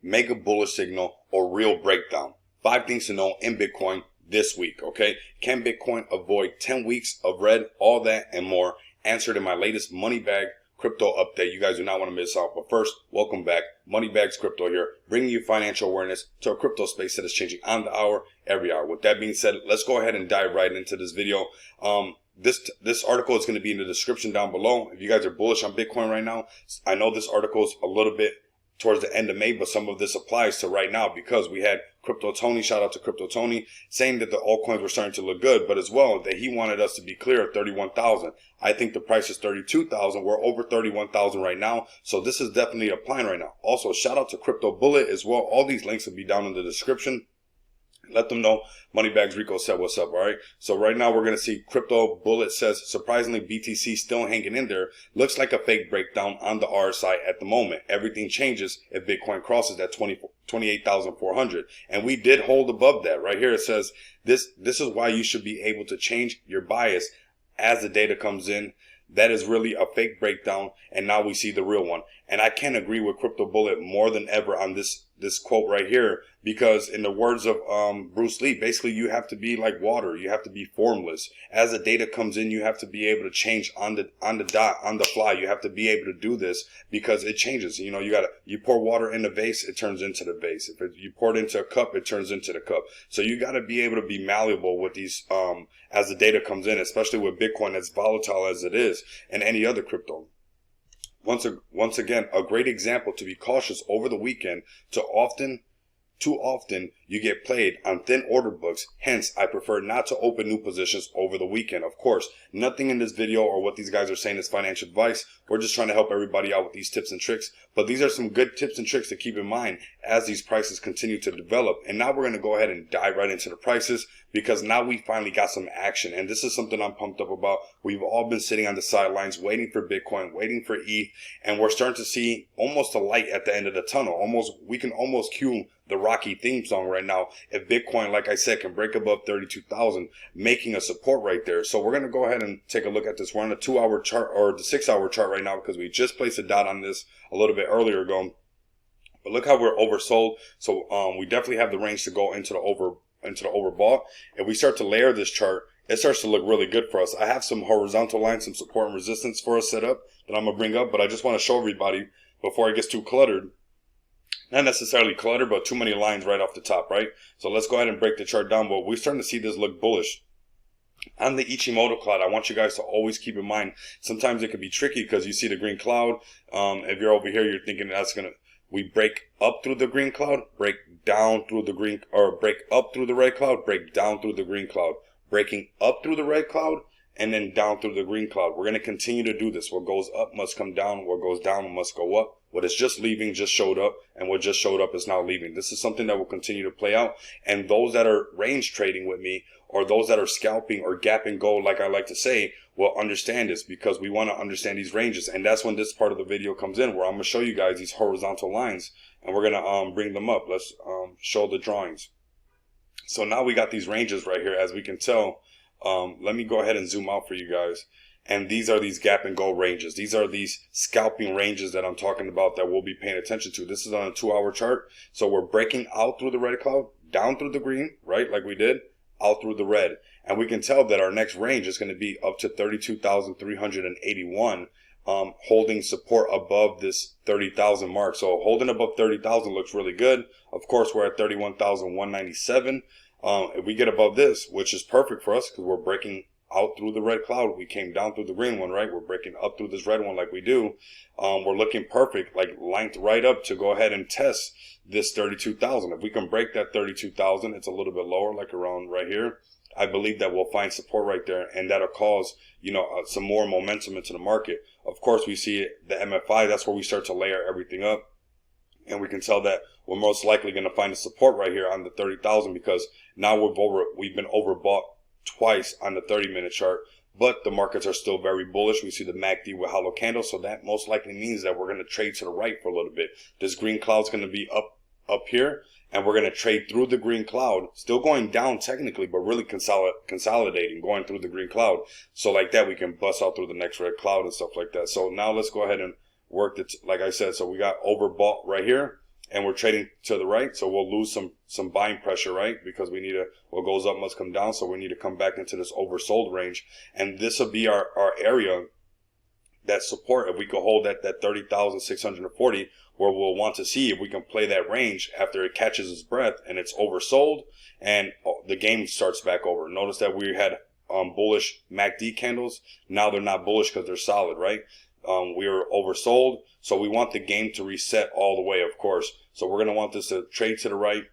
mega bullish signal, or real breakdown. 5 things to know in Bitcoin this week, okay? Can Bitcoin avoid 10 weeks of red? All that and more answered in my latest Moneybag crypto update. You guys do not want to miss out. But first, welcome back. Moneybags Crypto here, bringing you financial awareness to a crypto space that is changing on the hour, every hour. With that being said, let's go ahead and dive right into this video. This article is going to be in the description down below. If you guys are bullish on Bitcoin right now, I know this article is a little bit towards the end of May, but some of this applies to right now because we had Crypto Tony, shout out to Crypto Tony, saying that the altcoins were starting to look good, but as well that he wanted us to be clear at 31,000. I think the price is 32,000. We're over 31,000 right now, so this is definitely applying right now. Also, shout out to Crypto Bullet as well. All these links will be down in the description. Let them know Moneybags Rico said what's up, all right? So right now we're going to see Crypto Bullet says, surprisingly, BTC still hanging in there. Looks like a fake breakdown on the RSI at the moment. Everything changes if Bitcoin crosses that 28,400. And we did hold above that. Right here it says, this is why you should be able to change your bias as the data comes in. That is really a fake breakdown, and now we see the real one. And I can agree with Crypto Bullet more than ever on this quote right here, because in the words of Bruce Lee, basically you have to be like water. You have to be formless. As the data comes in, you have to be able to change on the dot, on the fly. You have to be able to do this because it changes. You know, you pour water in a vase, it turns into the vase. If you pour it into a cup, it turns into the cup. So you got to be able to be malleable with these as the data comes in, especially with Bitcoin as volatile as it is and any other crypto. Once again, a great example to be cautious over the weekend. Too often you get played on thin order books. Hence, I prefer not to open new positions over the weekend. Of course, nothing in this video or what these guys are saying is financial advice. We're just trying to help everybody out with these tips and tricks. But these are some good tips and tricks to keep in mind as these prices continue to develop. And now we're going to go ahead and dive right into the prices because now we finally got some action. And this is something I'm pumped up about. We've all been sitting on the sidelines waiting for Bitcoin, waiting for ETH, and we're starting to see almost a light at the end of the tunnel. We can almost cue the Rocky theme song right now if Bitcoin, like I said, can break above 32,000, making a support right there. So we're going to go ahead and take a look at this. We're on the 2-hour chart or the 6-hour chart right now because we just placed a dot on this a little bit earlier ago. But look how we're oversold. So we definitely have the range to go into the overbought. If we start to layer this chart, it starts to look really good for us. I have some horizontal lines, some support and resistance for us set up that I'm going to bring up, but I just want to show everybody before it gets too cluttered. Not necessarily cluttered, but too many lines right off the top, right? So let's go ahead and break the chart down. But we're starting to see this look bullish. On the Ichimoto cloud, I want you guys to always keep in mind, sometimes it can be tricky because you see the green cloud. If you're over here, you're thinking we break up through the green cloud, break down through the green, or break up through the red cloud, break down through the green cloud, breaking up through the red cloud, and then down through the green cloud. We're going to continue to do this. What goes up must come down. What goes down must go up. What is just leaving just showed up, and what just showed up is now leaving. This is something that will continue to play out. And those that are range trading with me, or those that are scalping or gap and go, like I like to say, will understand this because we want to understand these ranges. And that's when this part of the video comes in, where I'm going to show you guys these horizontal lines, and we're going to bring them up. Let's show the drawings. So now we got these ranges right here, as we can tell. Let me go ahead and zoom out for you guys. And these are these gap and go ranges. These are these scalping ranges that I'm talking about that we'll be paying attention to. This is on a 2-hour chart. So we're breaking out through the red cloud, down through the green, right? Like we did, out through the red. And we can tell that our next range is going to be up to 32,381, holding support above this 30,000 mark. So holding above 30,000 looks really good. Of course, we're at 31,197. If we get above this, which is perfect for us because we're breaking out through the red cloud, we came down through the green one, right? We're breaking up through this red one like we do. We're looking perfect, like lined right up to go ahead and test this 32,000. If we can break that 32,000, it's a little bit lower, like around right here. I believe that we'll find support right there, and that'll cause, some more momentum into the market. Of course, we see the MFI. That's where we start to layer everything up. And we can tell that we're most likely going to find a support right here on the 30,000 because now we've been overbought twice on the 30-minute chart, but the markets are still very bullish. We see the MACD with hollow candles, so that most likely means that we're going to trade to the right for a little bit. This green cloud's going to be up here, and we're going to trade through the green cloud, still going down technically, but really consolidating, going through the green cloud. So like that, we can bust out through the next red cloud and stuff like that. So now let's go ahead and work it, like I said. So we got overbought right here. and we're trading to the right, so we'll lose some buying pressure, right? Because we need to, what goes up must come down, so we need to come back into this oversold range, and this will be our area, that support. If we could hold at that 30,640, where we'll want to see if we can play that range after it catches its breath and it's oversold and the game starts back over. Notice that we had bullish MACD candles. Now they're not bullish because they're solid, right? We are oversold, so we want the game to reset all the way, of course. So we're going to want this to trade to the right,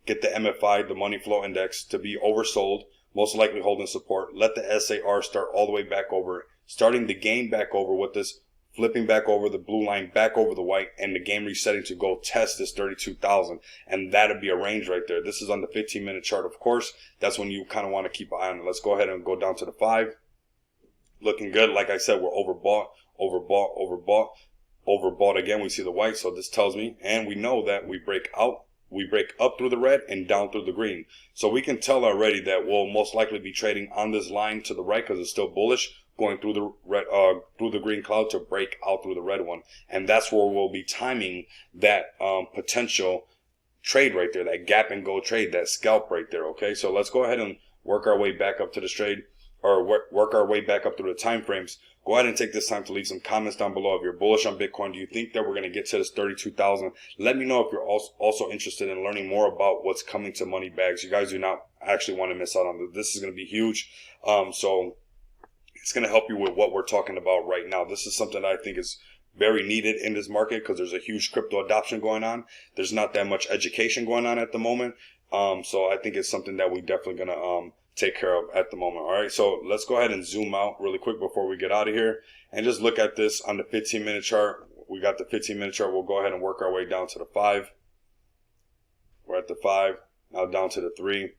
get the MFI, the money flow index, to be oversold, most likely holding support. Let the SAR start all the way back over, starting the game back over with this flipping back over the blue line, back over the white, and the game resetting to go test this 32,000. And that'd be a range right there. This is on the 15-minute chart, of course. That's when you kind of want to keep an eye on it. Let's go ahead and go down to the 5. Looking good. Like I said, we're overbought again. We see the white, so this tells me, and we know that we break up through the red and down through the green. So we can tell already that we'll most likely be trading on this line to the right because it's still bullish, going through the red, through the green cloud to break out through the red one. And that's where we'll be timing that potential trade right there, that gap and go trade, that scalp right there. Okay, so let's go ahead and work our way back up to this trade, or work our way back up through the time frames. Go ahead and take this time to leave some comments down below. If you're bullish on Bitcoin, do you think that we're going to get to this 32,000? Let me know if you're also interested in learning more about what's coming to Moneybags. You guys do not actually want to miss out on this. This is going to be huge. So it's going to help you with what we're talking about right now. This is something that I think is very needed in this market because there's a huge crypto adoption going on. There's not that much education going on at the moment. So I think it's something that we definitely going to take care of at the moment. All right, so let's go ahead and zoom out really quick before we get out of here and just look at this on the 15-minute chart. We got the 15-minute chart. We'll go ahead and work our way down to the 5. We're at the 5, now down to the 3.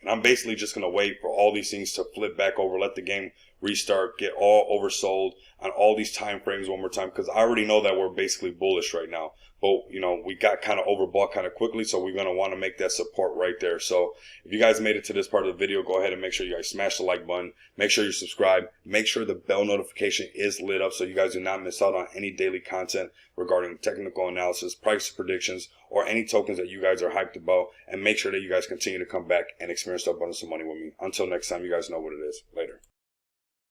And I'm basically just going to wait for all these things to flip back over, let the game restart, get all oversold on all these time frames one more time, because I already know that we're basically bullish right now. But, you know, we got kind of overbought kind of quickly, so we're going to want to make that support right there. So if you guys made it to this part of the video, go ahead and make sure you guys smash the like button. Make sure you subscribe. Make sure the bell notification is lit up so you guys do not miss out on any daily content regarding technical analysis, price predictions, or any tokens that you guys are hyped about. And make sure that you guys continue to come back and experience the abundance of money with me. Until next time, you guys know what it is. Later.